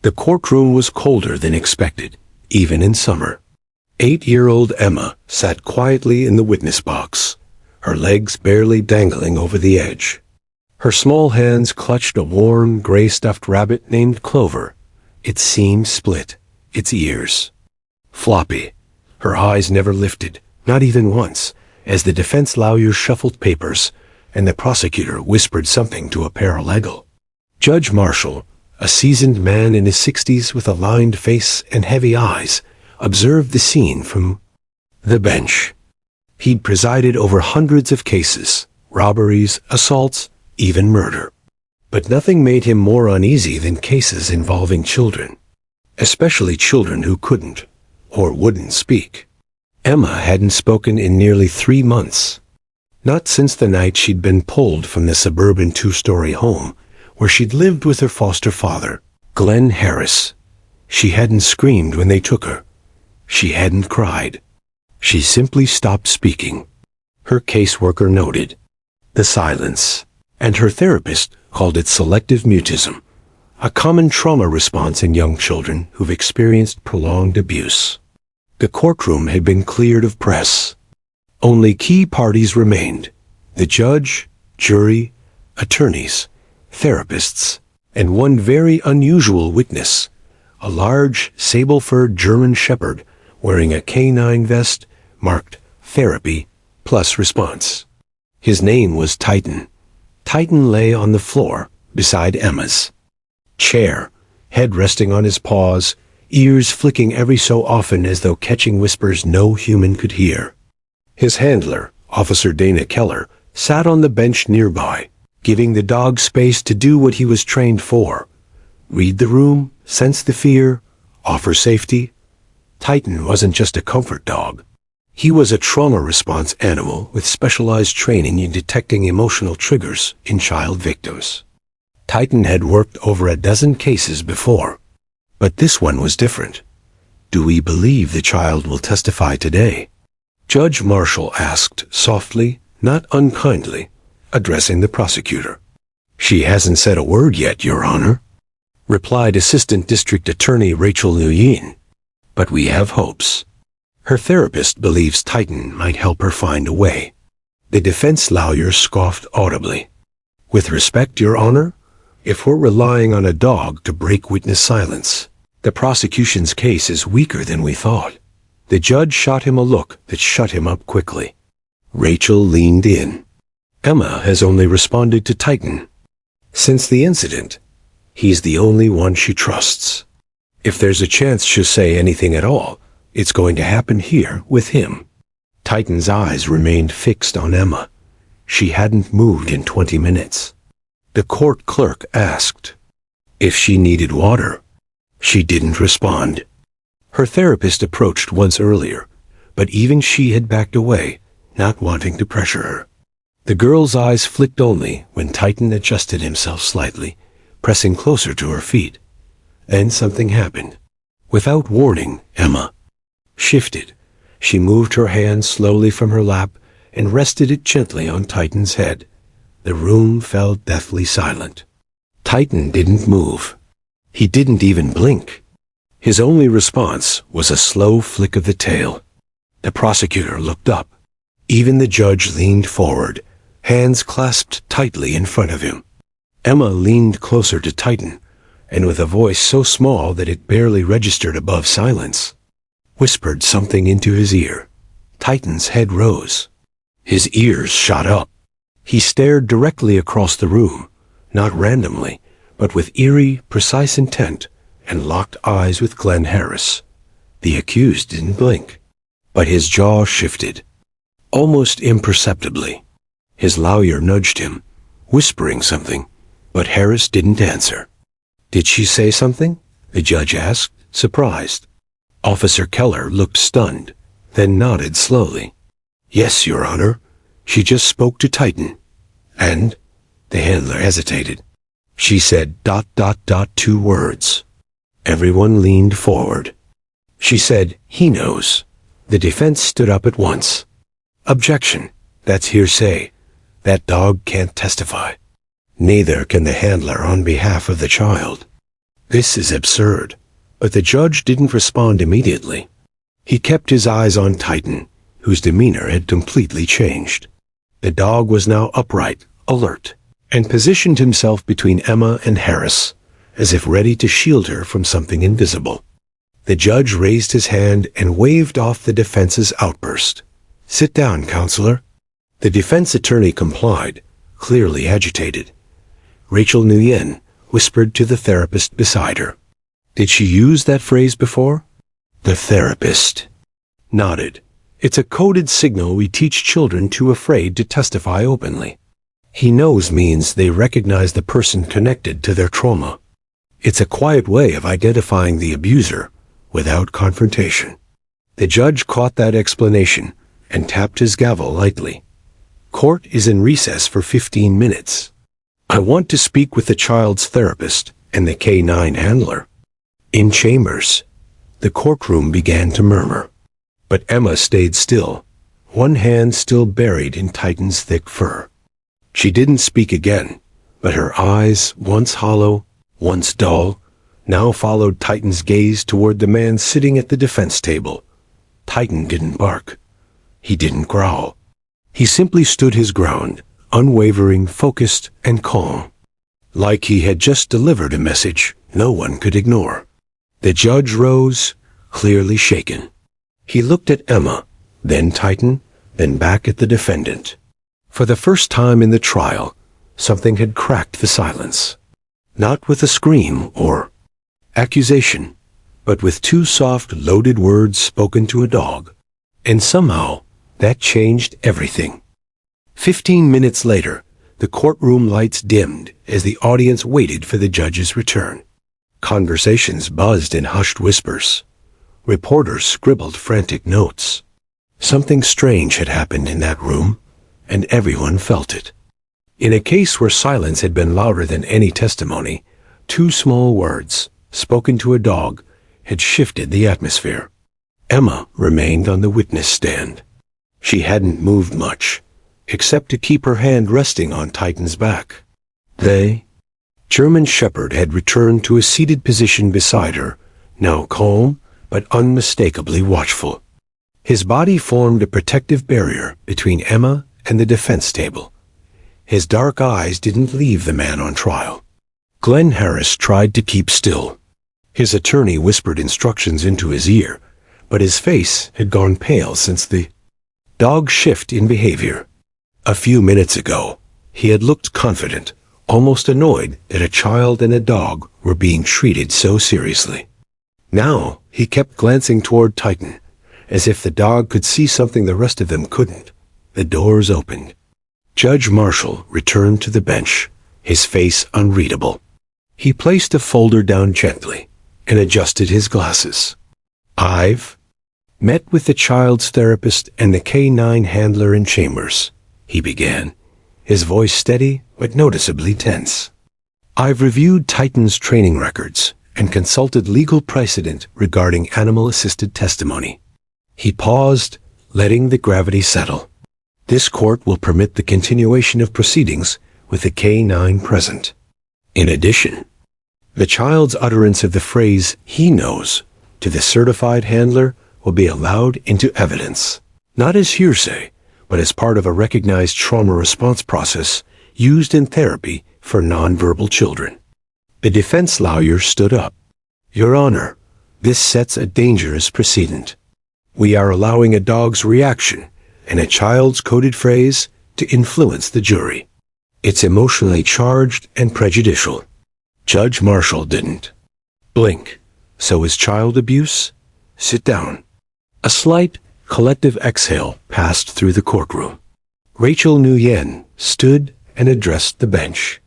The courtroom was colder than expected, even in summer. 8-year-old Emma sat quietly in the witness box, her legs barely dangling over the edge. Her small hands clutched a warm, gray stuffed rabbit named Clover, its seams split, its ears floppy. Her eyes never lifted, not even once, as the defense lawyer shuffled papers and the prosecutor whispered something to a paralegal. Judge Marshall, a seasoned man in his 60s with a lined face and heavy eyes, observed the scene from the bench. He'd presided over hundreds of cases, robberies, assaults, even murder. But nothing made him more uneasy than cases involving children, especially children who couldn't or wouldn't speak. Emma hadn't spoken in nearly 3 months. Not since the night she'd been pulled from the suburban 2-story home where she'd lived with her foster father, Glenn Harris. She hadn't screamed when they took her. She hadn't cried. She simply stopped speaking. Her caseworker noted the silence, and her therapist called it selective mutism, a common trauma response in young children who've experienced prolonged abuse. The courtroom had been cleared of press. Only key parties remained: the judge, jury, attorneys, therapists, and one very unusual witness, a large, sable-furred German shepherd wearing a canine vest marked Therapy plus Response. His name was Titan. Titan lay on the floor beside Emma's chair, head resting on his paws, ears flicking every so often as though catching whispers no human could hear. His handler, Officer Dana Keller, sat on the bench nearby, giving the dog space to do what he was trained for: read the room, sense the fear, offer safety. Titan wasn't just a comfort dog. He was a trauma response animal with specialized training in detecting emotional triggers in child victims. Titan had worked over a dozen cases before, but this one was different. "Do we believe the child will testify today?" Judge Marshall asked softly, not unkindly, addressing the prosecutor. "She hasn't said a word yet, Your Honor," replied Assistant District Attorney Rachel Nguyen. "But we have hopes." Her therapist believes Titan might help her find a way. The defense lawyer scoffed audibly. "With respect, Your Honor, if we're relying on a dog to break witness silence, the prosecution's case is weaker than we thought." The judge shot him a look that shut him up quickly. Rachel leaned in. "Emma has only responded to Titan. Since the incident, he's the only one she trusts. If there's a chance she'll say anything at all, it's going to happen here with him." Titan's eyes remained fixed on Emma. She hadn't moved in 20 minutes. The court clerk asked if she needed water. She didn't respond. Her therapist approached once earlier, but even she had backed away, not wanting to pressure her. The girl's eyes flicked only when Titan adjusted himself slightly, pressing closer to her feet. And something happened. Without warning, Emma shifted. She moved her hand slowly from her lap and rested it gently on Titan's head. The room fell deathly silent. Titan didn't move. He didn't even blink. His only response was a slow flick of the tail. The prosecutor looked up. Even the judge leaned forward, hands clasped tightly in front of him. Emma leaned closer to Titan, and with a voice so small that it barely registered above silence, whispered something into his ear. Titan's head rose. His ears shot up. He stared directly across the room, not randomly, but with eerie, precise intent, and locked eyes with Glenn Harris. The accused didn't blink, but his jaw shifted, almost imperceptibly. His lawyer nudged him, whispering something, but Harris didn't answer. "Did she say something?" the judge asked, surprised. Officer Keller looked stunned, then nodded slowly. "Yes, Your Honor. She just spoke to Titan." "And?" The handler hesitated. "She said ... 2 words." Everyone leaned forward. "She said, 'He knows.'" The defense stood up at once. "Objection. That's hearsay. That dog can't testify." "Neither can the handler on behalf of the child." "This is absurd." But the judge didn't respond immediately. He kept his eyes on Titan, whose demeanor had completely changed. The dog was now upright, alert, and positioned himself between Emma and Harris, as if ready to shield her from something invisible. The judge raised his hand and waved off the defense's outburst. "Sit down, counselor." The defense attorney complied, clearly agitated. Rachel Nguyen whispered to the therapist beside her. "Did she use that phrase before?" The therapist nodded. "It's a coded signal we teach children too afraid to testify openly. He knows means they recognize the person connected to their trauma. It's a quiet way of identifying the abuser without confrontation." The judge caught that explanation and tapped his gavel lightly. "Court is in recess for 15 minutes. I want to speak with the child's therapist and the K-9 handler." In chambers, the courtroom began to murmur. But Emma stayed still, one hand still buried in Titan's thick fur. She didn't speak again, but her eyes, once hollow, once dull, now followed Titan's gaze toward the man sitting at the defense table. Titan didn't bark. He didn't growl. He simply stood his ground, unwavering, focused, and calm, like he had just delivered a message no one could ignore. The judge rose, clearly shaken. He looked at Emma, then Titan, then back at the defendant. For the first time in the trial, something had cracked the silence. Not with a scream or accusation, but with two soft, loaded words spoken to a dog. And somehow, that changed everything. 15 minutes later, the courtroom lights dimmed as the audience waited for the judge's return. Conversations buzzed in hushed whispers. Reporters scribbled frantic notes. Something strange had happened in that room, and everyone felt it. In a case where silence had been louder than any testimony, two small words, spoken to a dog, had shifted the atmosphere. Emma remained on the witness stand. She hadn't moved much, except to keep her hand resting on Titan's back. German Shepherd had returned to a seated position beside her, now calm but unmistakably watchful. His body formed a protective barrier between Emma and the defense table. His dark eyes didn't leave the man on trial. Glenn Harris tried to keep still. His attorney whispered instructions into his ear, but his face had gone pale since the dog's shift in behavior. A few minutes ago, he had looked confident, almost annoyed that a child and a dog were being treated so seriously. Now, he kept glancing toward Titan, as if the dog could see something the rest of them couldn't. The doors opened. Judge Marshall returned to the bench, his face unreadable. He placed a folder down gently and adjusted his glasses. "I've met with the child's therapist and the K-9 handler in chambers," he began, his voice steady but noticeably tense. "I've reviewed Titan's training records and consulted legal precedent regarding animal-assisted testimony." He paused, letting the gravity settle. "This court will permit the continuation of proceedings with the K-9 present. In addition, the child's utterance of the phrase, 'he knows,' to the certified handler will be allowed into evidence, not as hearsay, but as part of a recognized trauma response process used in therapy for nonverbal children." The defense lawyer stood up. "Your Honor, this sets a dangerous precedent. We are allowing a dog's reaction and a child's coded phrase to influence the jury. It's emotionally charged and prejudicial." Judge Marshall didn't blink. "So is child abuse? Sit down." A slight, collective exhale passed through the courtroom. Rachel Nguyen stood and addressed the bench.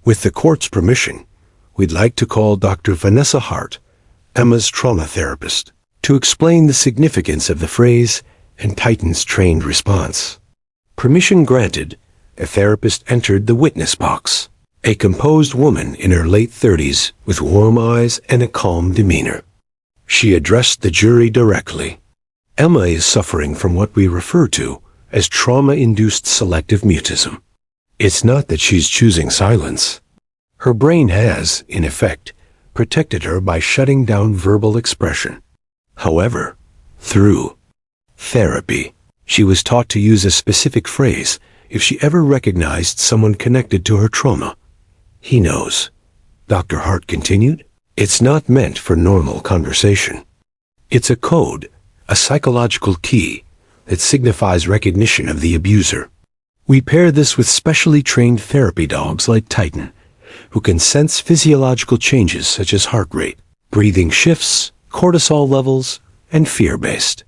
"With the court's permission, we'd like to call Dr. Vanessa Hart, Emma's trauma therapist, to explain the significance of the phrase and Titan's trained response." Permission granted, a therapist entered the witness box, a composed woman in her late 30s with warm eyes and a calm demeanor. She addressed the jury directly. "Emma is suffering from what we refer to as trauma-induced selective mutism. It's not that she's choosing silence. Her brain has, in effect, protected her by shutting down verbal expression. However, through therapy, she was taught to use a specific phrase if she ever recognized someone connected to her trauma. "He knows," Dr. Hart continued. "It's not meant for normal conversation. It's a code, a psychological key that signifies recognition of the abuser. We pair this with specially trained therapy dogs like Titan, who can sense physiological changes such as heart rate, breathing shifts, cortisol levels, and fear-based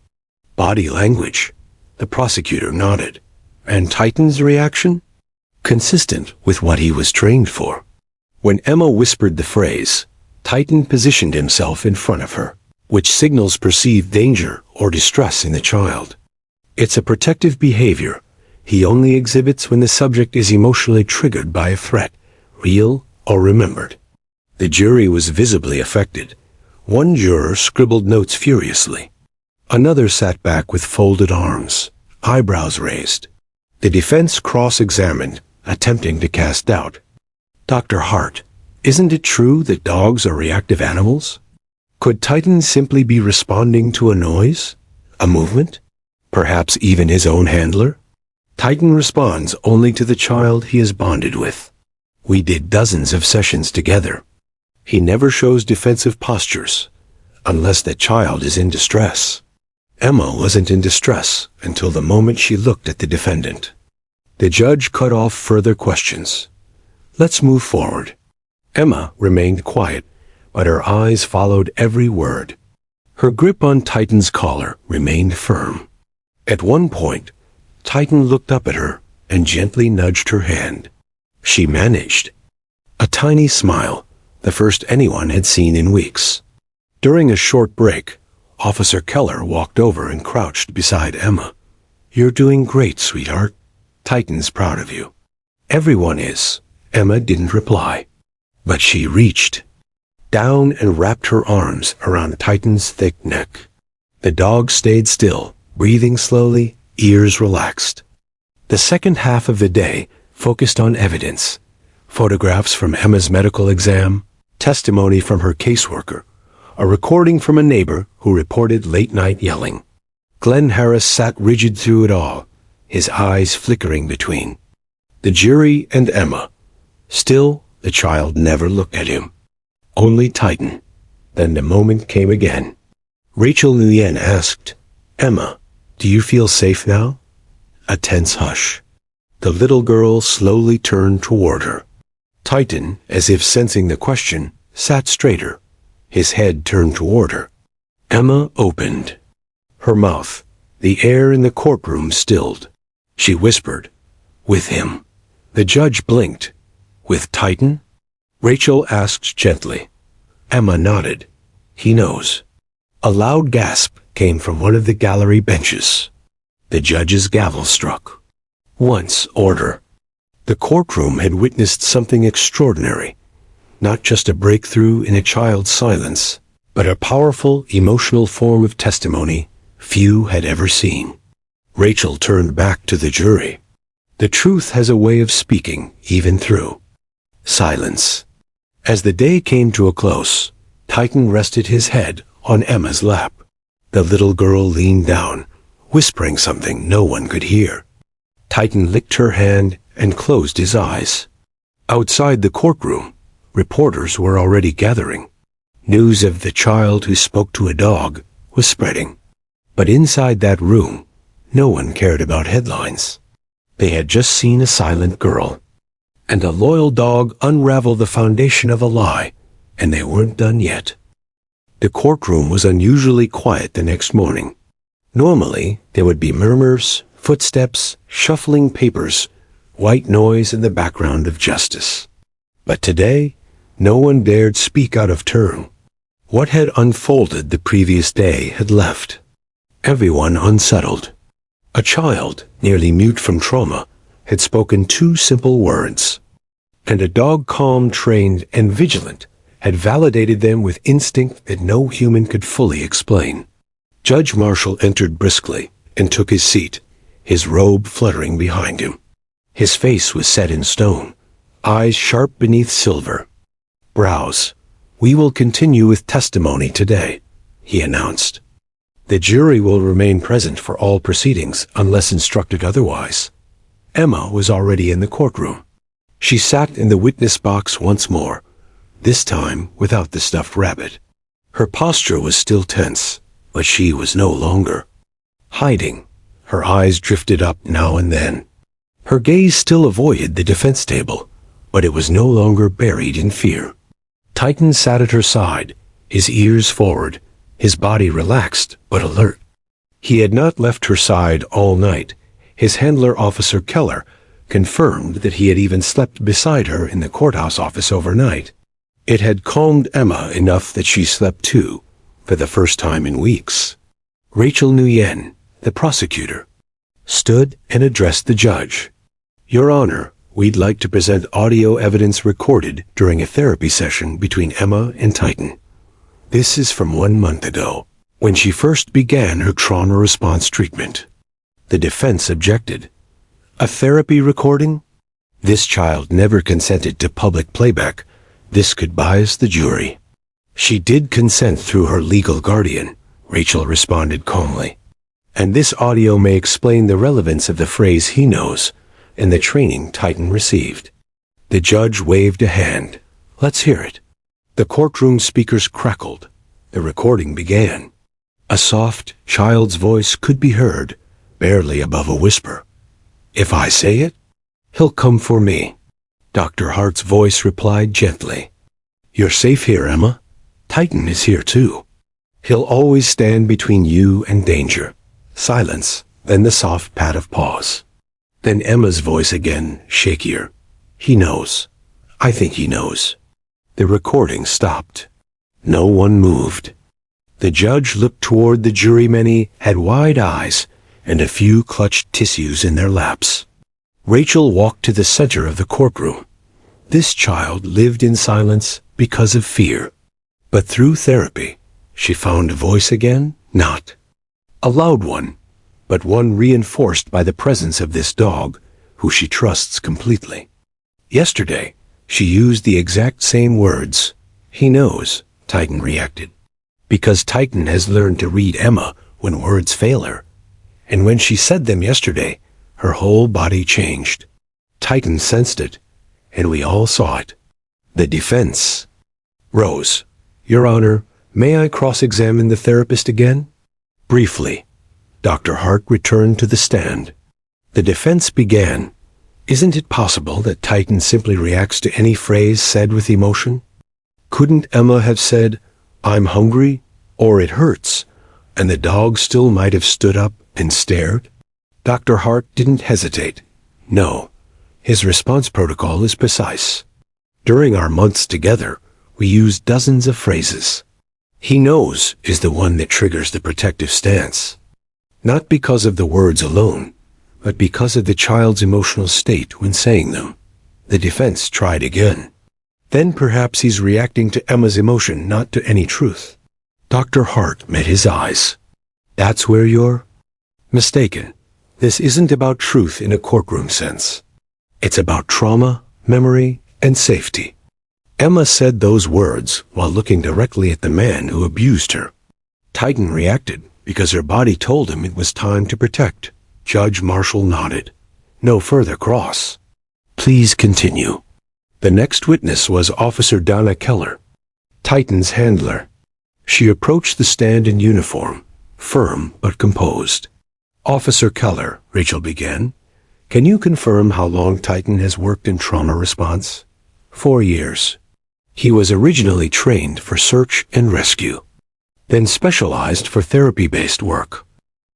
body language." The prosecutor nodded. "And Titan's reaction?" "Consistent with what he was trained for." When Emma whispered the phrase, Titan positioned himself in front of her, which signals perceived danger or distress in the child. It's a protective behavior he only exhibits when the subject is emotionally triggered by a threat, real or remembered. The jury was visibly affected. One juror scribbled notes furiously. Another sat back with folded arms, eyebrows raised. The defense cross-examined, attempting to cast doubt. "Dr. Hart, isn't it true that dogs are reactive animals? Could Titan simply be responding to a noise, a movement, perhaps even his own handler?" "Titan responds only to the child he is bonded with. We did dozens of sessions together. He never shows defensive postures, unless that child is in distress." Emma wasn't in distress until the moment she looked at the defendant. The judge cut off further questions. "Let's move forward." Emma remained quiet, but her eyes followed every word. Her grip on Titan's collar remained firm. At one point, Titan looked up at her and gently nudged her hand. She managed. A tiny smile, the first anyone had seen in weeks. During a short break, Officer Keller walked over and crouched beside Emma. "You're doing great, sweetheart. Titan's proud of you." "Everyone is." Emma didn't reply. But she reached down and wrapped her arms around Titan's thick neck. The dog stayed still, breathing slowly, ears relaxed. The second half of the day focused on evidence. Photographs from Emma's medical exam, testimony from her caseworker, a recording from a neighbor who reported late-night yelling. Glenn Harris sat rigid through it all, his eyes flickering between the jury and Emma. Still, the child never looked at him. Only Titan. Then the moment came again. Rachel Nguyen asked, "Emma, do you feel safe now?" A tense hush. The little girl slowly turned toward her. Titan, as if sensing the question, sat straighter, his head turned toward her. Emma opened her mouth. The air in the courtroom stilled. She whispered, "With him." The judge blinked. "With Titan?" Rachel asked gently. Emma nodded. "He knows." A loud gasp came from one of the gallery benches. The judge's gavel struck. Once order. The courtroom had witnessed something extraordinary. Not just a breakthrough in a child's silence, but a powerful, emotional form of testimony few had ever seen. Rachel turned back to the jury. The truth has a way of speaking, even through silence. As the day came to a close, Titan rested his head on Emma's lap. The little girl leaned down, whispering something no one could hear. Titan licked her hand and closed his eyes. Outside the courtroom, reporters were already gathering. News of the child who spoke to a dog was spreading. But inside that room, no one cared about headlines. They had just seen a silent girl and a loyal dog unravel the foundation of a lie, and they weren't done yet. The courtroom was unusually quiet the next morning. Normally, there would be murmurs, footsteps, shuffling papers, white noise in the background of justice. But today, no one dared speak out of turn. What had unfolded the previous day had left. Everyone unsettled. A child, nearly mute from trauma, had spoken 2 simple words. And a dog calm, trained, and vigilant had validated them with instinct that no human could fully explain. Judge Marshall entered briskly and took his seat, his robe fluttering behind him. His face was set in stone, eyes sharp beneath silver, brows "We will continue with testimony today," he announced. "The jury will remain present for all proceedings unless instructed otherwise." Emma was already in the courtroom. She sat in the witness box once more, this time without the stuffed rabbit. Her posture was still tense, but she was no longer hiding. Her eyes drifted up now and then. Her gaze still avoided the defense table, but it was no longer buried in fear. Titan sat at her side, his ears forward, his body relaxed but alert. He had not left her side all night. His handler, Officer Keller, confirmed that he had even slept beside her in the courthouse office overnight. It had calmed Emma enough that she slept too, for the first time in weeks. Rachel Nguyen, the prosecutor, stood and addressed the judge. "Your Honor, we'd like to present audio evidence recorded during a therapy session between Emma and Titan. This is from 1 month ago, when she first began her trauma response treatment." The defense objected. "A therapy recording? This child never consented to public playback. This could bias the jury." "She did consent through her legal guardian," Rachel responded calmly. "And this audio may explain the relevance of the phrase 'he knows' and the training Titan received." The judge waved a hand. "Let's hear it." The courtroom speakers crackled. The recording began. A soft, child's voice could be heard, barely above a whisper. "If I say it, he'll come for me." Dr. Hart's voice replied gently. "You're safe here, Emma. Titan is here too. He'll always stand between you and danger." Silence, then the soft pat of pause. Then Emma's voice again, shakier. "He knows. I think he knows." The recording stopped. No one moved. The judge looked toward the jury. Many had wide eyes, and a few clutched tissues in their laps. Rachel walked to the center of the courtroom. This child lived in silence because of fear. But through therapy, she found a voice again, not a loud one, but one reinforced by the presence of this dog, who she trusts completely. Yesterday, she used the exact same words. "He knows," Titan reacted. Because Titan has learned to read Emma when words fail her. And when she said them yesterday, her whole body changed. Titan sensed it, and we all saw it. The defense rose. "Your Honor, may I cross-examine the therapist again?" Briefly, Dr. Hart returned to the stand. The defense began. "Isn't it possible that Titan simply reacts to any phrase said with emotion? Couldn't Emma have said, 'I'm hungry,' or 'it hurts,' and the dog still might have stood up and stared?" Dr. Hart didn't hesitate. No, his response protocol is precise. During our months together, we used dozens of phrases. "He knows" is the one that triggers the protective stance. Not because of the words alone, but because of the child's emotional state when saying them. The defense tried again. "Then perhaps he's reacting to Emma's emotion, not to any truth." Dr. Hart met his eyes. "That's where you're mistaken. This isn't about truth in a courtroom sense. It's about trauma, memory, and safety." Emma said those words while looking directly at the man who abused her. Titan reacted because her body told him it was time to protect. Judge Marshall nodded. "No further cross. Please continue." The next witness was Officer Donna Keller, Titan's handler. She approached the stand in uniform, firm but composed. "Officer Keller," Rachel began, "can you confirm how long Titan has worked in trauma response?" 4 years. He was originally trained for search and rescue, then specialized for therapy-based work.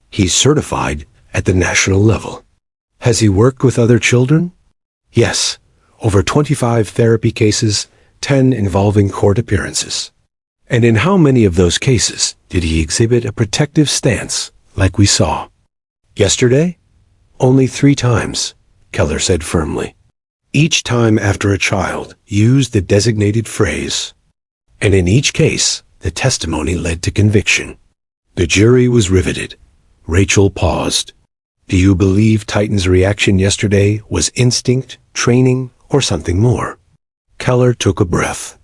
He's certified at the national level. Has he worked with other children? Yes, over 25 therapy cases, 10 involving court appearances. And in how many of those cases did he exhibit a protective stance like we saw? Yesterday? Only 3 times, Keller said firmly. Each time after a child used the designated phrase. And in each case, the testimony led to conviction. The jury was riveted. Rachel paused. "Do you believe Titan's reaction yesterday was instinct, training, or something more?" Keller took a breath.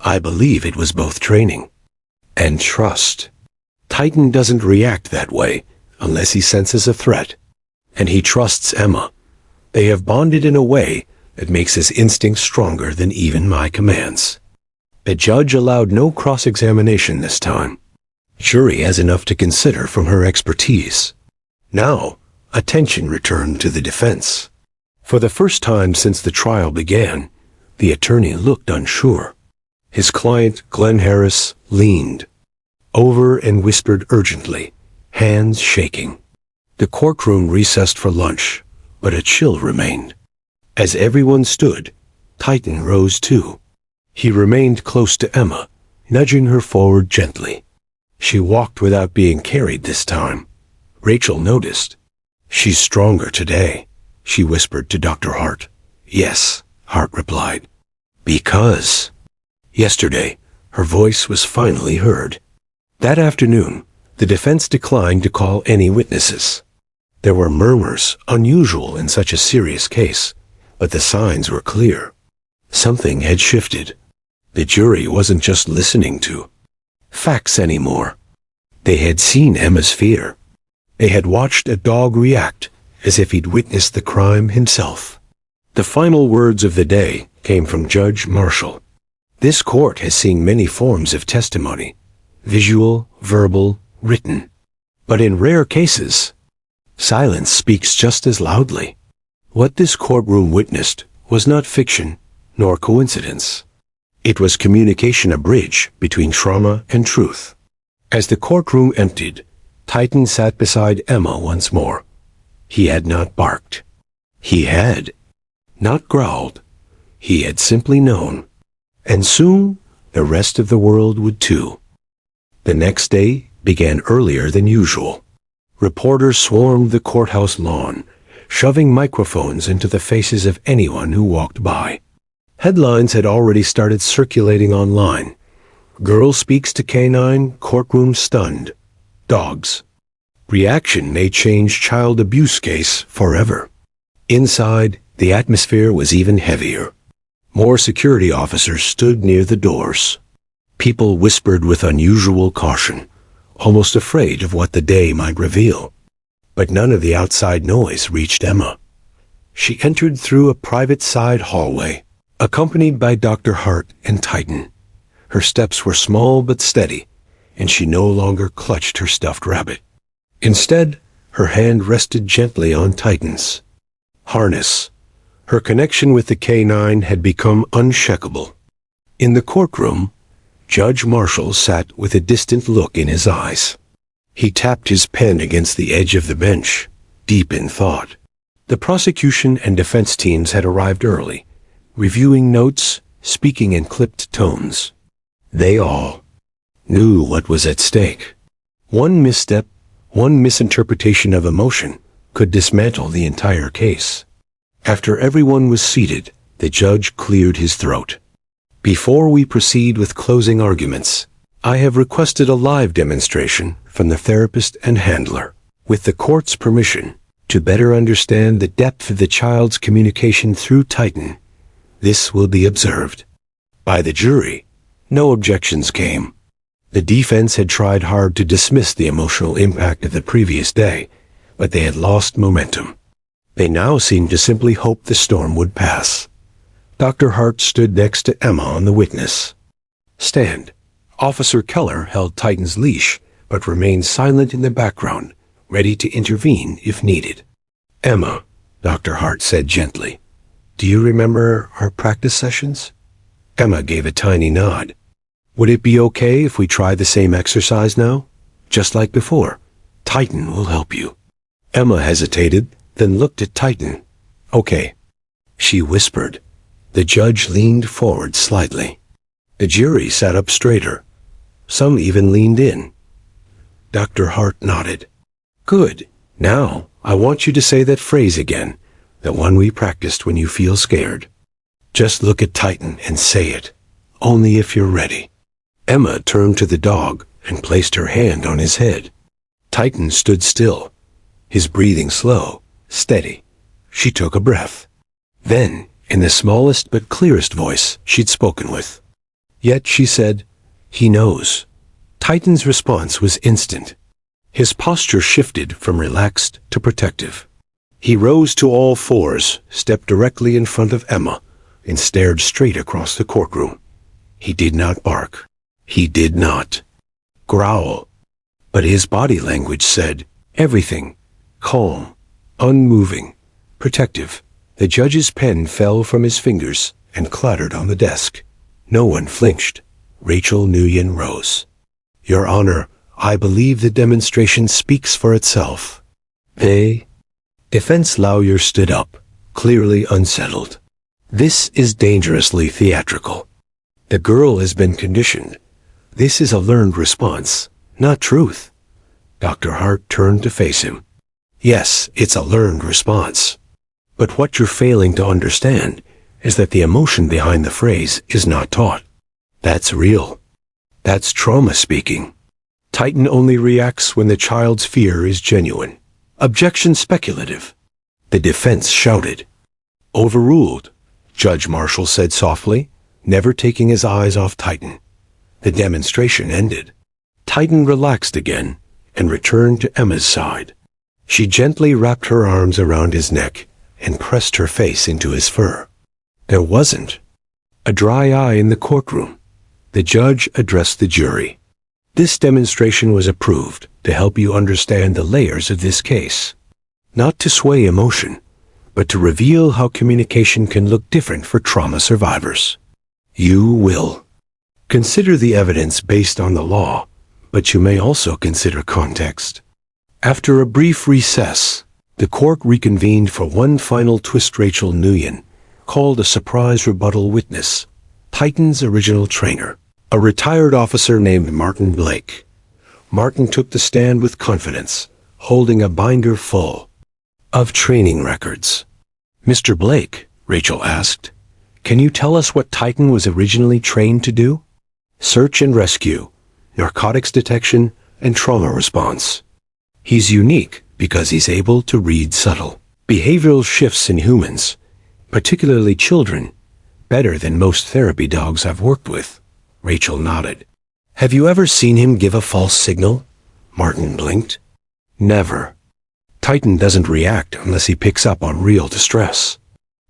I believe it was both training and trust. Titan doesn't react that way unless he senses a threat, and he trusts Emma. They have bonded in a way that makes his instincts stronger than even my commands. The judge allowed no cross-examination this time. Jury has enough to consider from her expertise. Now, attention returned to the defense. For the first time since the trial began, the attorney looked unsure. His client, Glenn Harris, leaned over and whispered urgently, hands shaking. The courtroom recessed for lunch, but a chill remained. As everyone stood, Titan rose too. He remained close to Emma, nudging her forward gently. She walked without being carried this time. Rachel noticed. She's stronger today, she whispered to Dr. Hart. Yes, Hart replied. Because. Yesterday, her voice was finally heard. That afternoon, the defense declined to call any witnesses. There were murmurs, unusual in such a serious case, but the signs were clear. Something had shifted. The jury wasn't just listening to facts anymore. They had seen Emma's fear. They had watched a dog react as if he'd witnessed the crime himself. The final words of the day came from Judge Marshall. This court has seen many forms of testimony, visual, verbal, written. But in rare cases, silence speaks just as loudly. What this courtroom witnessed was not fiction nor coincidence. It was communication, a bridge between trauma and truth. As the courtroom emptied, Titan sat beside Emma once more. He had not barked. He had not growled. He had simply known. And soon, the rest of the world would too. The next day began earlier than usual. Reporters swarmed the courthouse lawn, shoving microphones into the faces of anyone who walked by. Headlines had already started circulating online. Girl speaks to canine, courtroom stunned. Dogs. Reaction may change child abuse case forever. Inside, the atmosphere was even heavier. More security officers stood near the doors. People whispered with unusual caution, almost afraid of what the day might reveal. But none of the outside noise reached Emma. She entered through a private side hallway, accompanied by Dr. Hart and Titan. Her steps were small but steady, and she no longer clutched her stuffed rabbit. Instead, her hand rested gently on Titan's harness. Her connection with the canine had become unshakable. In the courtroom, Judge Marshall sat with a distant look in his eyes. He tapped his pen against the edge of the bench, deep in thought. The prosecution and defense teams had arrived early, reviewing notes, speaking in clipped tones. They all knew what was at stake. One misstep, one misinterpretation of emotion could dismantle the entire case. After everyone was seated, the judge cleared his throat. Before we proceed with closing arguments, I have requested a live demonstration from the therapist and handler, with the court's permission, to better understand the depth of the child's communication through Titan. This will be observed by the jury. No objections came. The defense had tried hard to dismiss the emotional impact of the previous day, but they had lost momentum. They now seemed to simply hope the storm would pass. Dr. Hart stood next to Emma on the witness stand. Officer Keller held Titan's leash, but remained silent in the background, ready to intervene if needed. Emma, Dr. Hart said gently, do you remember our practice sessions? Emma gave a tiny nod. Would it be okay if we try the same exercise now? Just like before. Titan will help you. Emma hesitated, then looked at Titan. Okay, she whispered. The judge leaned forward slightly. The jury sat up straighter. Some even leaned in. Dr. Hart nodded. Good. Now, I want you to say that phrase again, the one we practiced when you feel scared. Just look at Titan and say it, only if you're ready. Emma turned to the dog and placed her hand on his head. Titan stood still, his breathing slow, steady. She took a breath. Then, in the smallest but clearest voice she'd spoken with, Yet she said, "He knows." Titan's response was instant. His posture shifted from relaxed to protective. He rose to all fours, stepped directly in front of Emma, and stared straight across the courtroom. He did not bark. He did not growl. But his body language said everything: calm, unmoving, protective. The judge's pen fell from his fingers and clattered on the desk. No one flinched. Rachel Nguyen rose. "Your Honor, I believe the demonstration speaks for itself." The defense lawyer stood up, clearly unsettled. "This is dangerously theatrical. The girl has been conditioned. This is a learned response, not truth." Dr. Hart turned to face him. "Yes, it's a learned response. But what you're failing to understand is that the emotion behind the phrase is not taught. That's real. That's trauma speaking. Titan only reacts when the child's fear is genuine. Objection speculative." The defense shouted. "Overruled," Judge Marshall said softly, never taking his eyes off Titan. The demonstration ended. Titan relaxed again and returned to Emma's side. She gently wrapped her arms around his neck and pressed her face into his fur. There wasn't a dry eye in the courtroom. The judge addressed the jury. "This demonstration was approved to help you understand the layers of this case. Not to sway emotion, but to reveal how communication can look different for trauma survivors. You will consider the evidence based on the law, but you may also consider context." After a brief recess, the court reconvened for one final twist. Rachel Nguyen called a surprise rebuttal witness, Titan's original trainer, a retired officer named Martin Blake. Martin took the stand with confidence, holding a binder full of training records. "Mr. Blake," Rachel asked, "can you tell us what Titan was originally trained to do?" "Search and rescue, narcotics detection, and trauma response. He's unique because he's able to read subtle behavioral shifts in humans, particularly children, better than most therapy dogs I've worked with." Rachel nodded. "Have you ever seen him give a false signal?" Martin blinked. "Never. Titan doesn't react unless he picks up on real distress."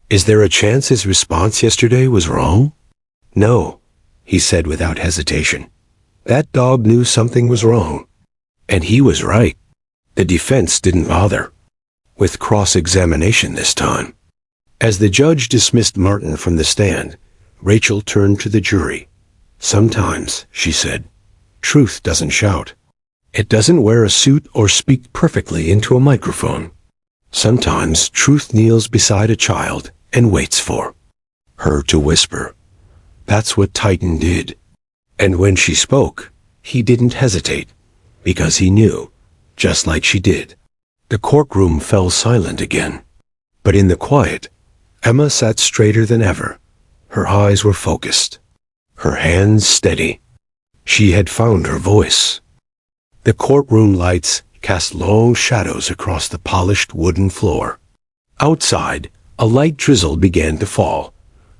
"Is there a chance his response yesterday was wrong?" "No," he said without hesitation. "That dog knew something was wrong. And he was right." The defense didn't bother with cross-examination this time. As the judge dismissed Martin from the stand, Rachel turned to the jury. "Sometimes," she said, "truth doesn't shout. It doesn't wear a suit or speak perfectly into a microphone. Sometimes truth kneels beside a child and waits for her to whisper. That's what Titan did. And when she spoke, he didn't hesitate, because he knew, just like she did." The courtroom fell silent again. But in the quiet, Emma sat straighter than ever. Her eyes were focused, her hands steady. She had found her voice. The courtroom lights cast long shadows across the polished wooden floor. Outside, a light drizzle began to fall,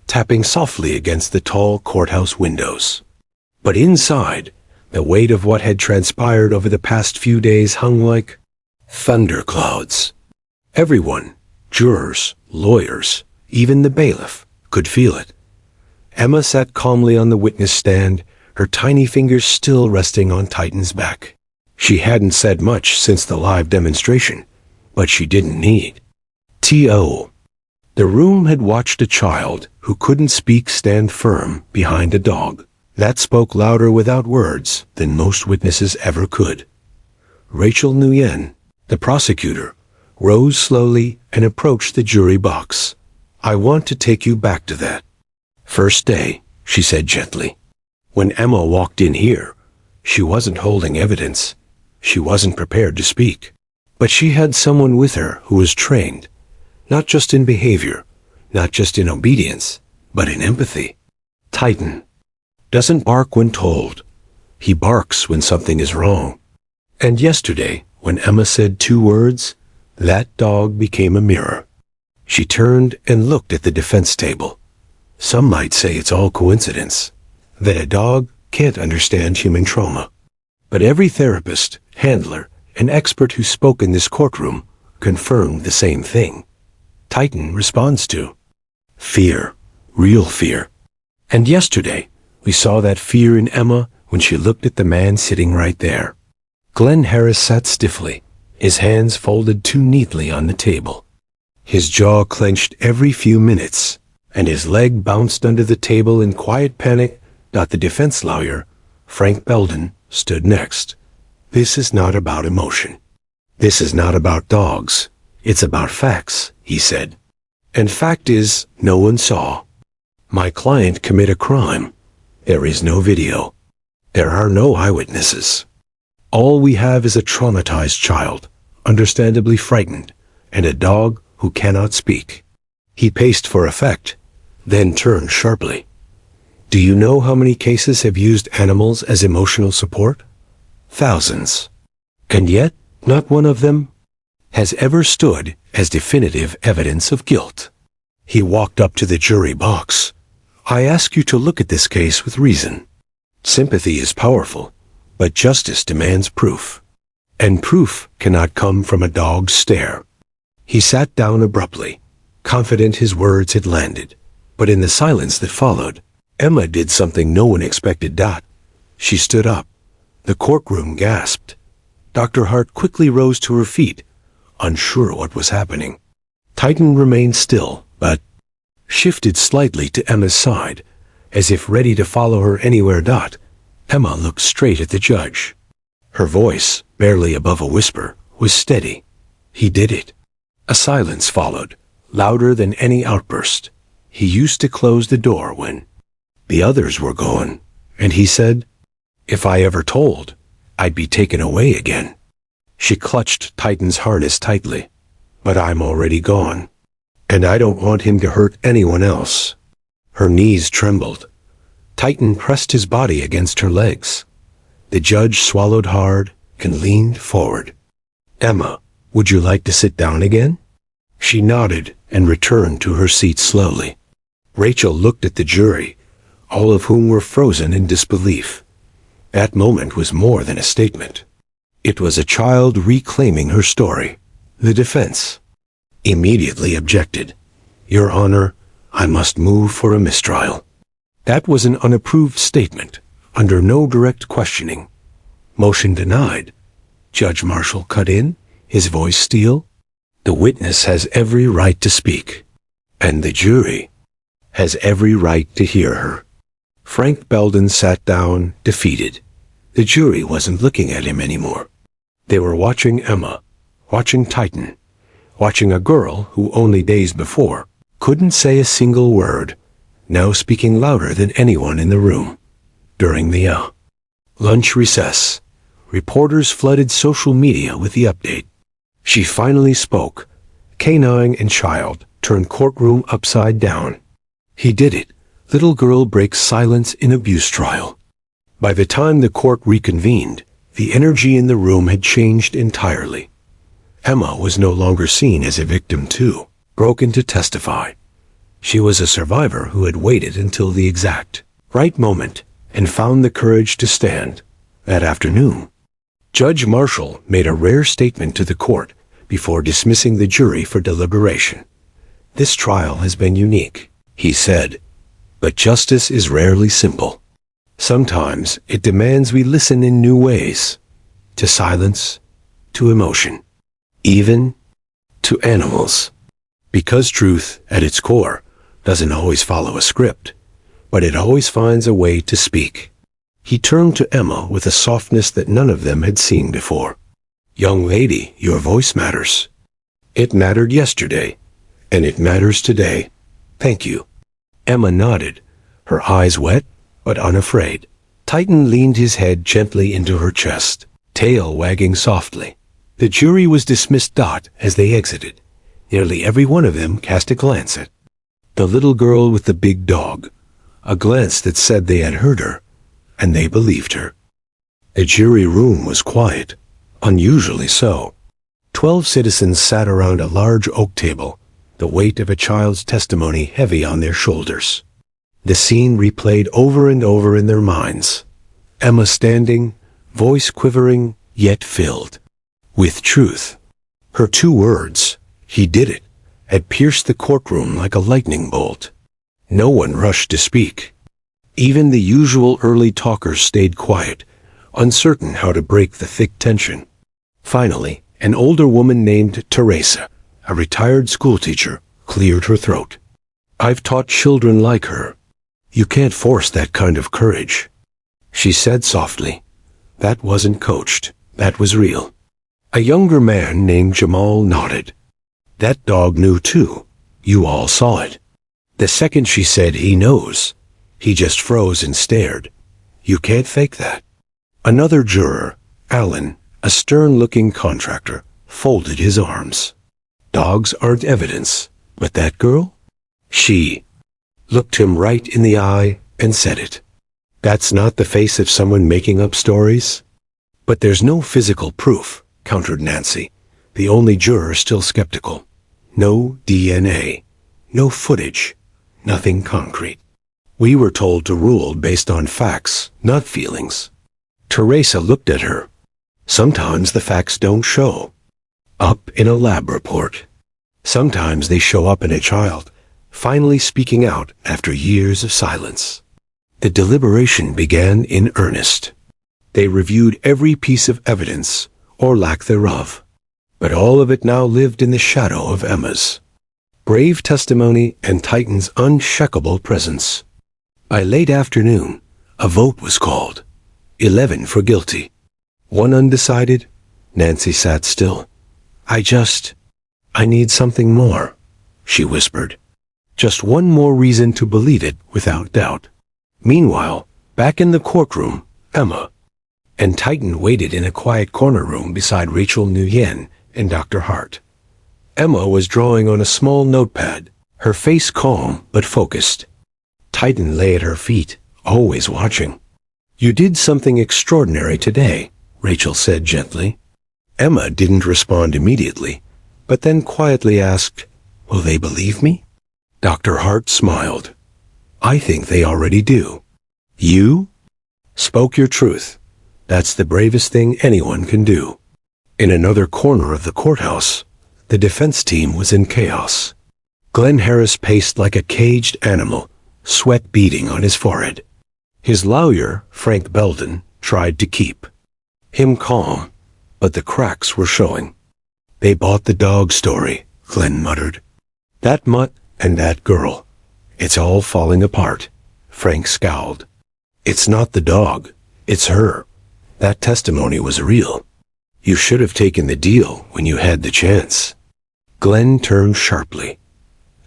tapping softly against the tall courthouse windows. But inside, the weight of what had transpired over the past few days hung like thunderclouds. Everyone, jurors, lawyers, even the bailiff, could feel it. Emma sat calmly on the witness stand, her tiny fingers still resting on Titan's back. She hadn't said much since the live demonstration, but she didn't need to. The room had watched a child who couldn't speak stand firm behind a dog that spoke louder without words than most witnesses ever could. Rachel Nguyen, the prosecutor, rose slowly and approached the jury box. "I want to take you back to that first day," she said gently. "When Emma walked in here, she wasn't holding evidence. She wasn't prepared to speak. But she had someone with her who was trained, not just in behavior, not just in obedience, but in empathy. Titan doesn't bark when told. He barks when something is wrong. And yesterday, when Emma said 2 words, that dog became a mirror." She turned and looked at the defense table. "Some might say it's all coincidence. that a dog can't understand human trauma. But every therapist, handler, and expert who spoke in this courtroom confirmed the same thing. Titan responds to fear, real fear. And yesterday, we saw that fear in Emma when she looked at the man sitting right there. Glenn Harris sat stiffly, his hands folded too neatly on the table. His jaw clenched every few minutes, and his leg bounced under the table in quiet panic. The defense lawyer, Frank Belden, stood next. This is not about emotion. This is not about dogs. It's about facts, he said. And fact is, no one saw my client commit a crime. There is no video. There are no eyewitnesses. All we have is a traumatized child, understandably frightened, and a dog who cannot speak. He paced for effect, then turned sharply. Do you know how many cases have used animals as emotional support? Thousands. And yet, not one of them has ever stood as definitive evidence of guilt. He walked up to the jury box. I ask you to look at this case with reason. Sympathy is powerful, but justice demands proof. And proof cannot come from a dog's stare. He sat down abruptly, confident his words had landed. But in the silence that followed, Emma did something no one expected. She stood up. The courtroom gasped. Dr. Hart quickly rose to her feet, unsure what was happening. Titan remained still, but shifted slightly to Emma's side, as if ready to follow her anywhere. Emma looked straight at the judge. Her voice, barely above a whisper, was steady. He did it. A silence followed, louder than any outburst. He used to close the door when the others were gone, and he said, if I ever told, I'd be taken away again. She clutched Titan's harness tightly. But I'm already gone, and I don't want him to hurt anyone else. Her knees trembled. Titan pressed his body against her legs. The judge swallowed hard and leaned forward. Emma, would you like to sit down again? She nodded and returned to her seat slowly. Rachel looked at the jury, all of whom were frozen in disbelief. That moment was more than a statement. It was a child reclaiming her story. The defense immediately objected. Your Honor, I must move for a mistrial. That was an unapproved statement, under no direct questioning. Motion denied. Judge Marshall cut in, his voice steel. The witness has every right to speak, and the jury has every right to hear her. Frank Belden sat down, defeated. The jury wasn't looking at him anymore. They were watching Emma, watching Titan, watching a girl who only days before couldn't say a single word, now speaking louder than anyone in the room. During the lunch recess, reporters flooded social media with the update. She finally spoke. Canine and child turned courtroom upside down. He did it. Little girl breaks silence in abuse trial. By the time the court reconvened, the energy in the room had changed entirely. Emma was no longer seen as a victim too, broken to testify. She was a survivor who had waited until the exact right moment and found the courage to stand. That afternoon, Judge Marshall made a rare statement to the court before dismissing the jury for deliberation. This trial has been unique, he said, but justice is rarely simple. Sometimes it demands we listen in new ways, to silence, to emotion, even to animals. Because truth, at its core, doesn't always follow a script, but it always finds a way to speak. He turned to Emma with a softness that none of them had seen before. Young lady, your voice matters. It mattered yesterday, and it matters today. Thank you. Emma nodded, her eyes wet but unafraid. Titan leaned his head gently into her chest, tail wagging softly. The jury was dismissed. As they exited, nearly every one of them cast a glance at the little girl with the big dog, a glance that said they had heard her, and they believed her. The jury room was quiet, unusually so. 12 citizens sat around a large oak table, the weight of a child's testimony heavy on their shoulders. The scene replayed over and over in their minds. Emma standing, voice quivering, yet filled with truth. Her 2 words, "He did it," had pierced the courtroom like a lightning bolt. No one rushed to speak. Even the usual early talkers stayed quiet, uncertain how to break the thick tension. Finally, an older woman named Teresa, a retired schoolteacher, cleared her throat. "I've taught children like her. You can't force that kind of courage," she said softly. "That wasn't coached. That was real." A younger man named Jamal nodded. "That dog knew too. You all saw it." The second she said, "He knows," he just froze and stared. "You can't fake that." Another juror, Alan, a stern-looking contractor, folded his arms. "Dogs aren't evidence, but that girl?" She looked him right in the eye and said it. "That's not the face of someone making up stories?" "But there's no physical proof," countered Nancy, the only juror still skeptical. "No DNA, no footage, nothing concrete. We were told to rule based on facts, not feelings." Teresa looked at her. "Sometimes the facts don't show up in a lab report. Sometimes they show up in a child, finally speaking out after years of silence." The deliberation began in earnest. They reviewed every piece of evidence, or lack thereof. But all of it now lived in the shadow of Emma's brave testimony and Titan's unshakable presence. By late afternoon, a vote was called. 11 for guilty. 1 undecided. Nancy sat still. I need something more," she whispered. "Just one more reason to believe it without doubt." Meanwhile, back in the courtroom, Emma and Titan waited in a quiet corner room beside Rachel Nguyen and Dr. Hart. Emma was drawing on a small notepad, her face calm but focused. Titan lay at her feet, always watching. "You did something extraordinary today," Rachel said gently. Emma didn't respond immediately, but then quietly asked, "Will they believe me?" Dr. Hart smiled. "I think they already do." "You spoke your truth. That's the bravest thing anyone can do." In another corner of the courthouse, the defense team was in chaos. Glenn Harris paced like a caged animal, sweat beading on his forehead. His lawyer, Frank Belden, tried to keep him calm, but the cracks were showing. "They bought the dog story," Glenn muttered. "That mutt and that girl. It's all falling apart." Frank scowled. "It's not the dog. It's her. That testimony was real. You should have taken the deal when you had the chance." Glenn turned sharply.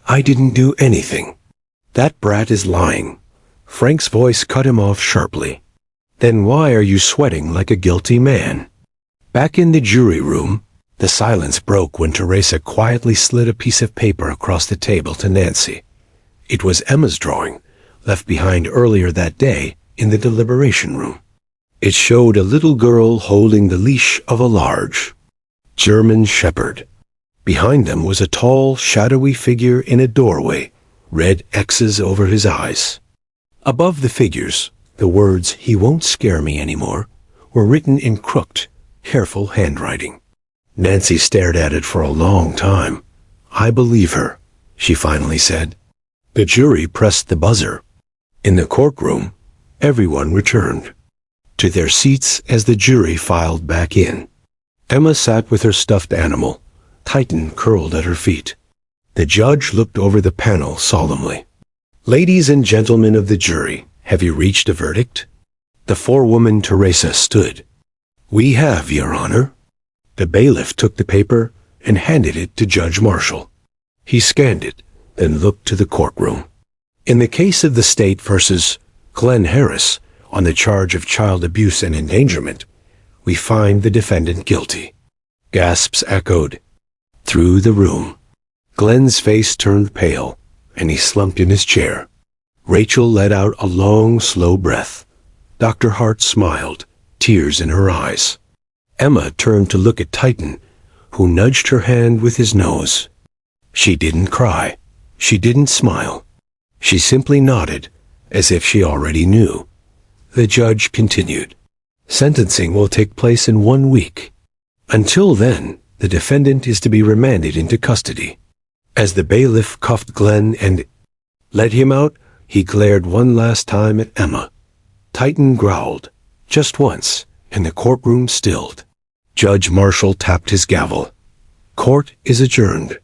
"I didn't do anything. That brat is lying." Frank's voice cut him off sharply. "Then why are you sweating like a guilty man?" Back in the jury room, the silence broke when Teresa quietly slid a piece of paper across the table to Nancy. It was Emma's drawing, left behind earlier that day in the deliberation room. It showed a little girl holding the leash of a large German shepherd. Behind them was a tall, shadowy figure in a doorway, red X's over his eyes. Above the figures, the words, "He won't scare me anymore," were written in crooked, careful handwriting. Nancy stared at it for a long time. "I believe her," she finally said. The jury pressed the buzzer. In the courtroom, everyone returned to their seats as the jury filed back in. Emma sat with her stuffed animal, Titan curled at her feet. The judge looked over the panel solemnly. "Ladies and gentlemen of the jury, have you reached a verdict?" The forewoman Teresa stood. "We have, Your Honor." The bailiff took the paper and handed it to Judge Marshall. He scanned it, then looked to the courtroom. "In the case of the state versus Glenn Harris on the charge of child abuse and endangerment, we find the defendant guilty." Gasps echoed through the room. Glenn's face turned pale, and he slumped in his chair. Rachel let out a long, slow breath. Dr. Hart smiled, tears in her eyes. Emma turned to look at Titan, who nudged her hand with his nose. She didn't cry. She didn't smile. She simply nodded, as if she already knew. The judge continued. Sentencing will take place in 1 week. Until then, the defendant is to be remanded into custody. As the bailiff cuffed Glenn and led him out, he glared one last time at Emma. Titan growled, just once, and the courtroom stilled. Judge Marshall tapped his gavel. Court is adjourned.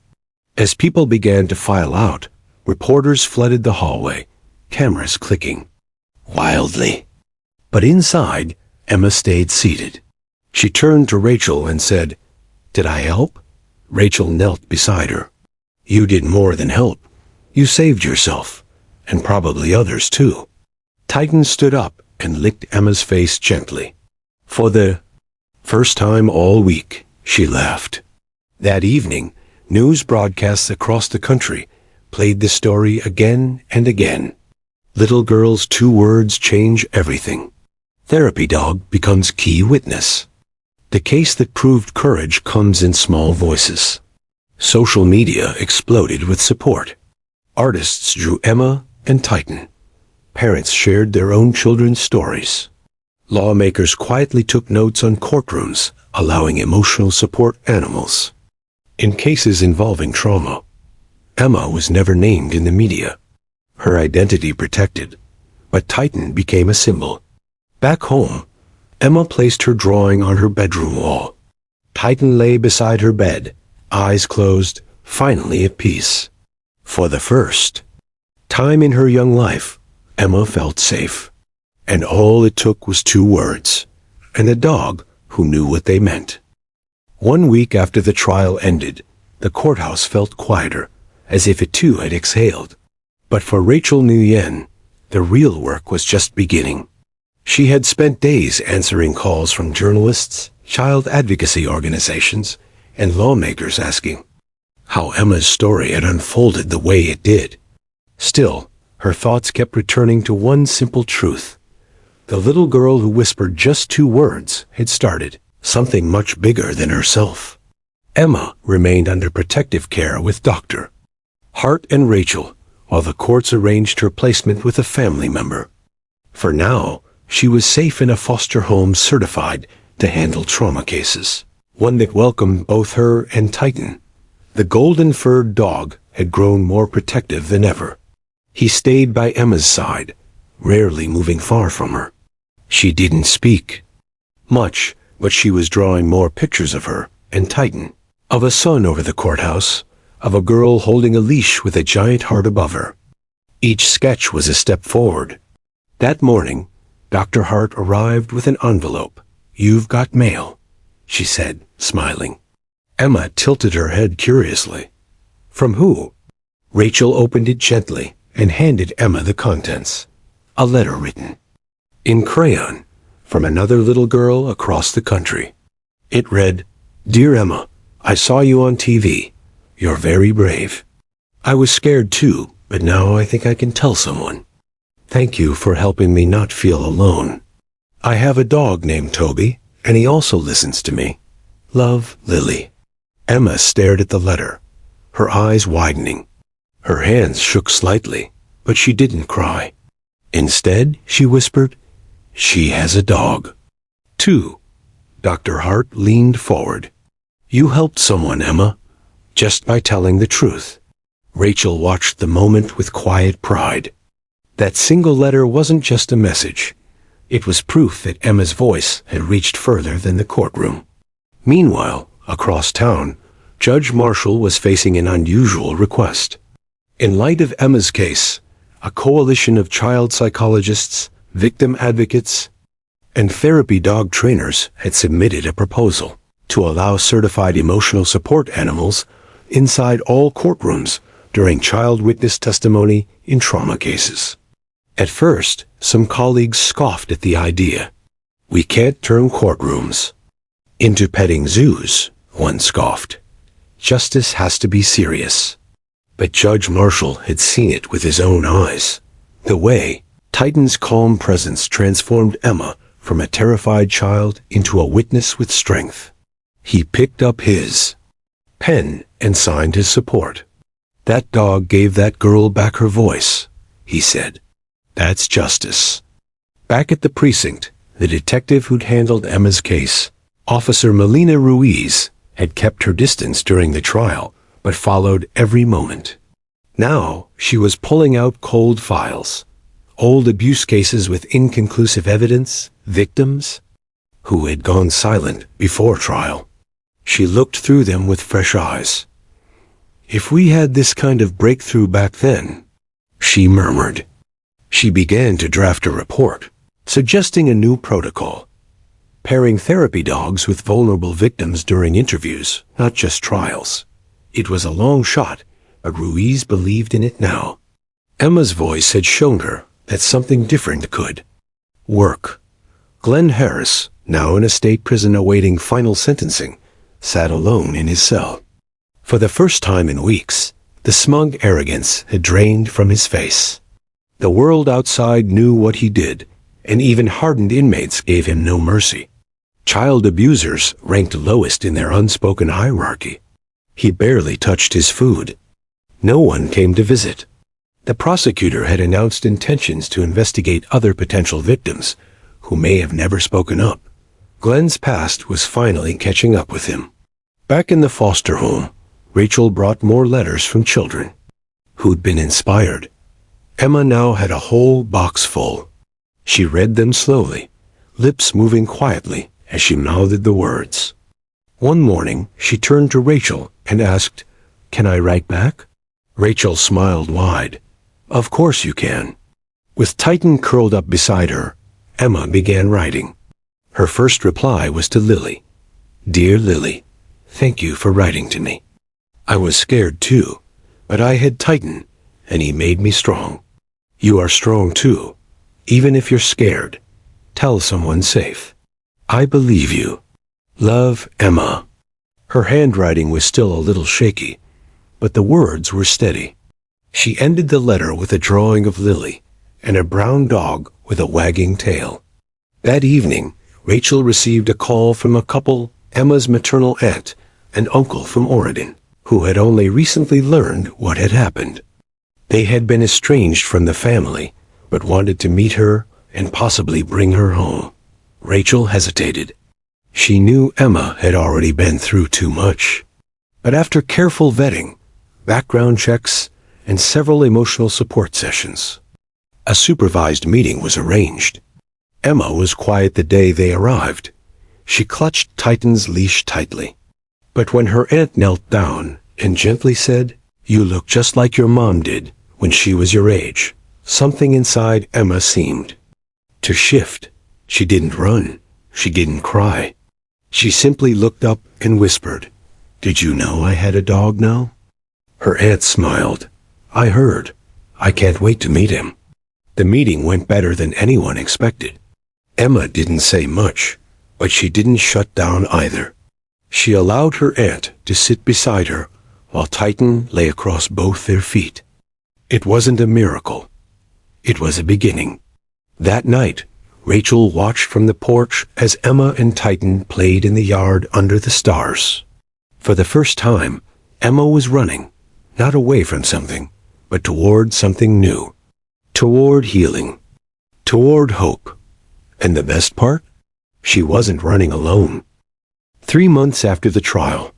As people began to file out, reporters flooded the hallway, cameras clicking wildly. But inside, Emma stayed seated. She turned to Rachel and said, "Did I help?" Rachel knelt beside her. "You did more than help. You saved yourself, and probably others too." Titan stood up and licked Emma's face gently. "For the first time all week," she laughed. That evening, news broadcasts across the country played the story again and again. Little girl's 2 words change everything. Therapy dog becomes key witness. The case that proved courage comes in small voices. Social media exploded with support. Artists drew Emma and Titan. Parents shared their own children's stories. Lawmakers quietly took notes on courtrooms, allowing emotional support animals. In cases involving trauma, Emma was never named in the media, her identity protected, but Titan became a symbol. Back home, Emma placed her drawing on her bedroom wall. Titan lay beside her bed, eyes closed, finally at peace. For the first time in her young life, Emma felt safe. And all it took was 2 words, and a dog who knew what they meant. 1 week after the trial ended, the courthouse felt quieter, as if it too had exhaled. But for Rachel Nguyen, the real work was just beginning. She had spent days answering calls from journalists, child advocacy organizations, and lawmakers asking how Emma's story had unfolded the way it did. Still, her thoughts kept returning to one simple truth. The little girl who whispered just 2 words had started something much bigger than herself. Emma remained under protective care with Dr. Hart and Rachel, while the courts arranged her placement with a family member. For now, she was safe in a foster home certified to handle trauma cases, one that welcomed both her and Titan. The golden-furred dog had grown more protective than ever. He stayed by Emma's side, rarely moving far from her. She didn't speak much, but she was drawing more pictures of her and Titan, of a sun over the courthouse, of a girl holding a leash with a giant heart above her. Each sketch was a step forward. That morning, Dr. Hart arrived with an envelope. "You've got mail," she said, smiling. Emma tilted her head curiously. "From who?" Rachel opened it gently and handed Emma the contents. A letter written in crayon from another little girl across the country. It read, "Dear Emma, I saw you on TV. You're very brave. I was scared too, but now I think I can tell someone. Thank you for helping me not feel alone. I have a dog named Toby, and he also listens to me. Love, Lily." Emma stared at the letter, her eyes widening. Her hands shook slightly, but she didn't cry. Instead, she whispered, "She has a dog, too." Dr. Hart leaned forward. "You helped someone, Emma, just by telling the truth." Rachel watched the moment with quiet pride. That single letter wasn't just a message. It was proof that Emma's voice had reached further than the courtroom. Meanwhile, across town, Judge Marshall was facing an unusual request. In light of Emma's case, a coalition of child psychologists, victim advocates, and therapy dog trainers had submitted a proposal to allow certified emotional support animals inside all courtrooms during child witness testimony in trauma cases. At first, some colleagues scoffed at the idea. "We can't turn courtrooms into petting zoos," one scoffed. "Justice has to be serious." But Judge Marshall had seen it with his own eyes. The way Titan's calm presence transformed Emma from a terrified child into a witness with strength. He picked up his pen and signed his support. "That dog gave that girl back her voice," he said. That's justice. Back at the precinct, the detective who'd handled Emma's case, Officer Melina Ruiz, had kept her distance during the trial, but followed every moment. Now, she was pulling out cold files, old abuse cases with inconclusive evidence, victims who had gone silent before trial. She looked through them with fresh eyes. If we had this kind of breakthrough back then, she murmured. She began to draft a report, suggesting a new protocol, pairing therapy dogs with vulnerable victims during interviews, not just trials. It was a long shot, but Ruiz believed in it now. Emma's voice had shown her that something different could work. Glenn Harris, now in a state prison awaiting final sentencing, sat alone in his cell. For the first time in weeks, the smug arrogance had drained from his face. The world outside knew what he did, and even hardened inmates gave him no mercy. Child abusers ranked lowest in their unspoken hierarchy. He barely touched his food. No one came to visit. The prosecutor had announced intentions to investigate other potential victims who may have never spoken up. Glenn's past was finally catching up with him. Back in the foster home, Rachel brought more letters from children who'd been inspired. Emma now had a whole box full. She read them slowly, lips moving quietly as she mouthed the words. One morning, she turned to Rachel and asked, "Can I write back?" Rachel smiled wide. "Of course you can." With Titan curled up beside her, Emma began writing. Her first reply was to Lily. "Dear Lily, thank you for writing to me. I was scared too, but I had Titan, and he made me strong. You are strong too. Even if you're scared, tell someone safe. I believe you. Love, Emma." Her handwriting was still a little shaky, but the words were steady. She ended the letter with a drawing of Lily and a brown dog with a wagging tail. That evening, Rachel received a call from a couple, Emma's maternal aunt and uncle from Oregon, who had only recently learned what had happened. They had been estranged from the family, but wanted to meet her and possibly bring her home. Rachel hesitated. She knew Emma had already been through too much. But after careful vetting, background checks, and several emotional support sessions, a supervised meeting was arranged. Emma was quiet the day they arrived. She clutched Titan's leash tightly. But when her aunt knelt down and gently said, "You look just like your mom did when she was your age," something inside Emma seemed to shift. She didn't run. She didn't cry. She simply looked up and whispered, "Did you know I had a dog now?" Her aunt smiled. "I heard. I can't wait to meet him." The meeting went better than anyone expected. Emma didn't say much, but she didn't shut down either. She allowed her aunt to sit beside her while Titan lay across both their feet. It wasn't a miracle. It was a beginning. That night, Rachel watched from the porch as Emma and Titan played in the yard under the stars. For the first time, Emma was running, not away from something, but toward something new. Toward healing. Toward hope. And the best part? She wasn't running alone. 3 months after the trial,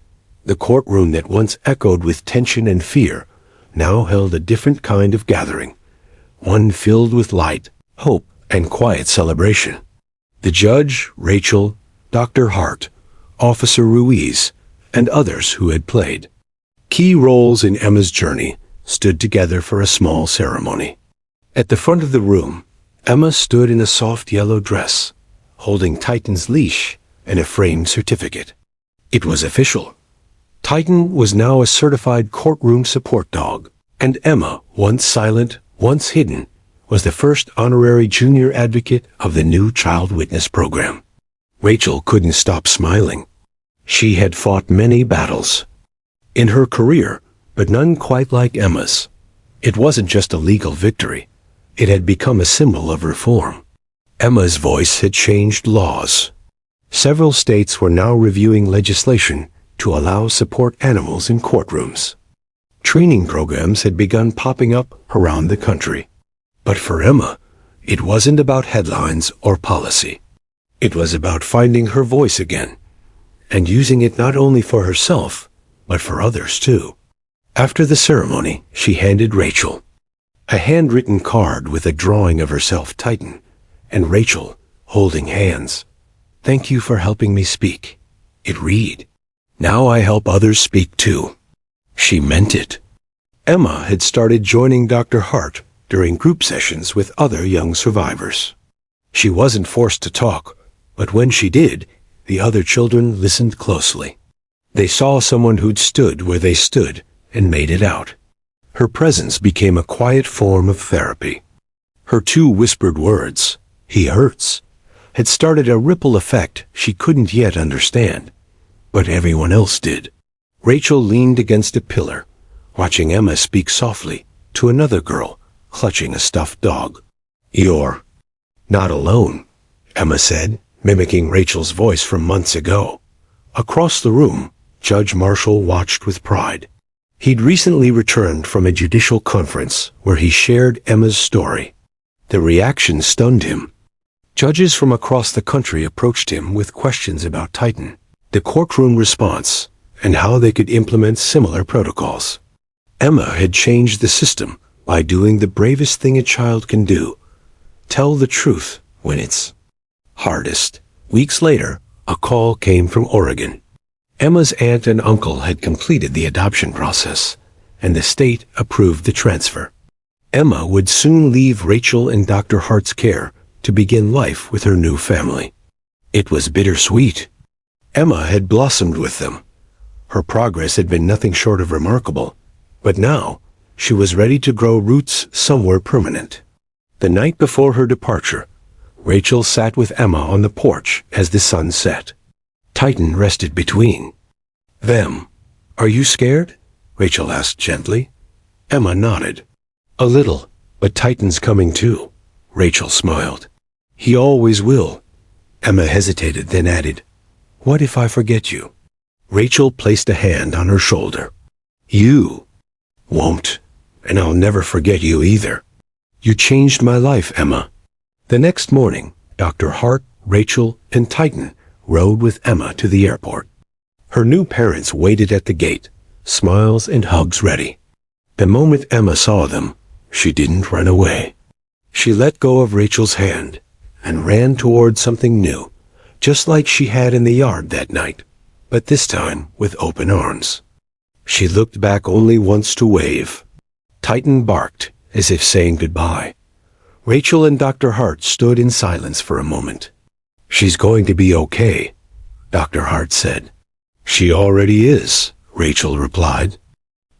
the courtroom that once echoed with tension and fear now held a different kind of gathering, one filled with light, hope, and quiet celebration. The judge, Rachel, Dr. Hart, Officer Ruiz, and others who had played key roles in Emma's journey stood together for a small ceremony. At the front of the room, Emma stood in a soft yellow dress, holding Titan's leash and a framed certificate. It was official. Titan was now a certified courtroom support dog, and Emma, once silent, once hidden, was the first honorary junior advocate of the new child witness program. Rachel couldn't stop smiling. She had fought many battles in her career, but none quite like Emma's. It wasn't just a legal victory. It had become a symbol of reform. Emma's voice had changed laws. Several states were now reviewing legislation to allow support animals in courtrooms. Training programs had begun popping up around the country. But for Emma, It wasn't about headlines or policy. It was about finding her voice again, and using it not only for herself, but for others too. After the ceremony, she handed Rachel a handwritten card with a drawing of herself Titan, and Rachel, holding hands. "Thank you for helping me speak," it read. "Now I help others speak too." She meant it. Emma had started joining Dr. Hart during group sessions with other young survivors. She wasn't forced to talk, but when she did, the other children listened closely. They saw someone who'd stood where they stood and made it out. Her presence became a quiet form of therapy. Her two whispered words, "He hurts," had started a ripple effect she couldn't yet understand, but everyone else did. Rachel leaned against a pillar, watching Emma speak softly to another girl clutching a stuffed dog. "You're not alone," Emma said, mimicking Rachel's voice from months ago. Across the room, Judge Marshall watched with pride. He'd recently returned from a judicial conference where he shared Emma's story. The reaction stunned him. Judges from across the country approached him with questions about Titan, the courtroom response, and how they could implement similar protocols. Emma had changed the system by doing the bravest thing a child can do: tell the truth when it's hardest. Weeks later, a call came from Oregon. Emma's aunt and uncle had completed the adoption process, and the state approved the transfer. Emma would soon leave Rachel and Dr. Hart's care to begin life with her new family. It was bittersweet. Emma had blossomed with them. Her progress had been nothing short of remarkable, but now she was ready to grow roots somewhere permanent. The night before her departure, Rachel sat with Emma on the porch as the sun set. Titan rested between them. "Are you scared?" Rachel asked gently. Emma nodded. "A little, but Titan's coming too," Rachel smiled. "He always will." Emma hesitated, then added, "What if I forget you?" Rachel placed a hand on her shoulder. "You won't, and I'll never forget you either. You changed my life, Emma." The next morning, Dr. Hart, Rachel, and Titan rode with Emma to the airport. Her new parents waited at the gate, smiles and hugs ready. The moment Emma saw them, she didn't run away. She let go of Rachel's hand and ran toward something new, just like she had in the yard that night, but this time with open arms. She looked back only once to wave. Titan barked, as if saying goodbye. Rachel and Dr. Hart stood in silence for a moment. "She's going to be okay," Dr. Hart said. "She already is," Rachel replied.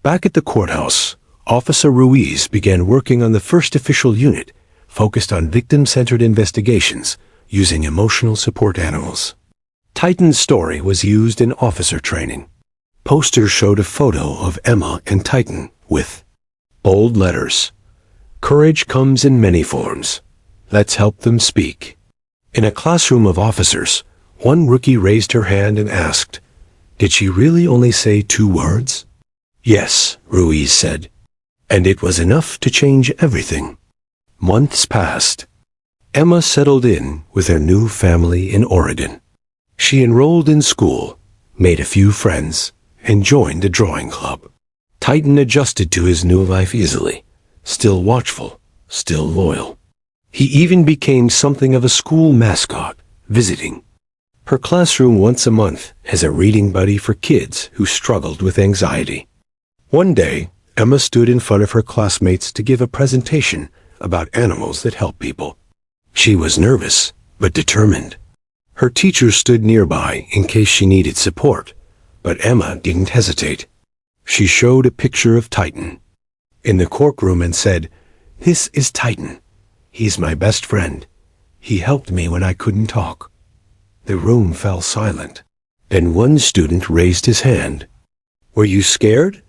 Back at the courthouse, Officer Ruiz began working on the first official unit focused on victim-centered investigations using emotional support animals. Titan's story was used in officer training. Posters showed a photo of Emma and Titan with bold letters, "Courage comes in many forms. Let's help them speak." In a classroom of officers, one rookie raised her hand and asked, "Did she really only say 2 words?" "Yes," Ruiz said, and it was enough to change everything. Months passed. Emma settled in with her new family in Oregon. She enrolled in school, made a few friends, and joined a drawing club. Titan adjusted to his new life easily, still watchful, still loyal. He even became something of a school mascot, visiting her classroom once a month as a reading buddy for kids who struggled with anxiety. One day, Emma stood in front of her classmates to give a presentation about animals that help people. She was nervous, but determined. Her teacher stood nearby in case she needed support, but Emma didn't hesitate. She showed a picture of Titan in the courtroom and said, "This is Titan. He's my best friend. He helped me when I couldn't talk." The room fell silent. Then one student raised his hand. "Were you scared?"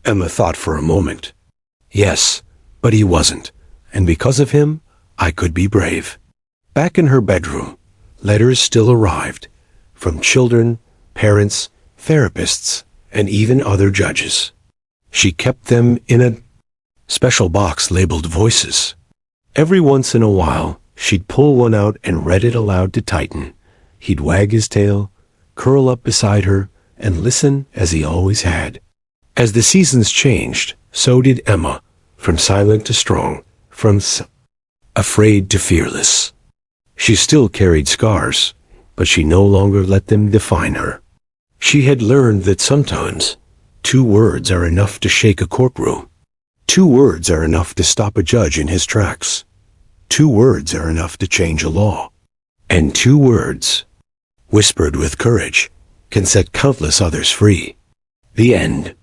Emma thought for a moment. "Yes, but he wasn't, and because of him, I could be brave." Back in her bedroom, letters still arrived, from children, parents, therapists, and even other judges. She kept them in a special box labeled Voices. Every once in a while, she'd pull one out and read it aloud to Titan. He'd wag his tail, curl up beside her, and listen as he always had. As the seasons changed, so did Emma, from silent to strong, from afraid to fearless. She still carried scars, but she no longer let them define her. She had learned that sometimes 2 words are enough to shake a courtroom. 2 words are enough to stop a judge in his tracks. 2 words are enough to change a law. And 2 words, whispered with courage, can set countless others free. The end.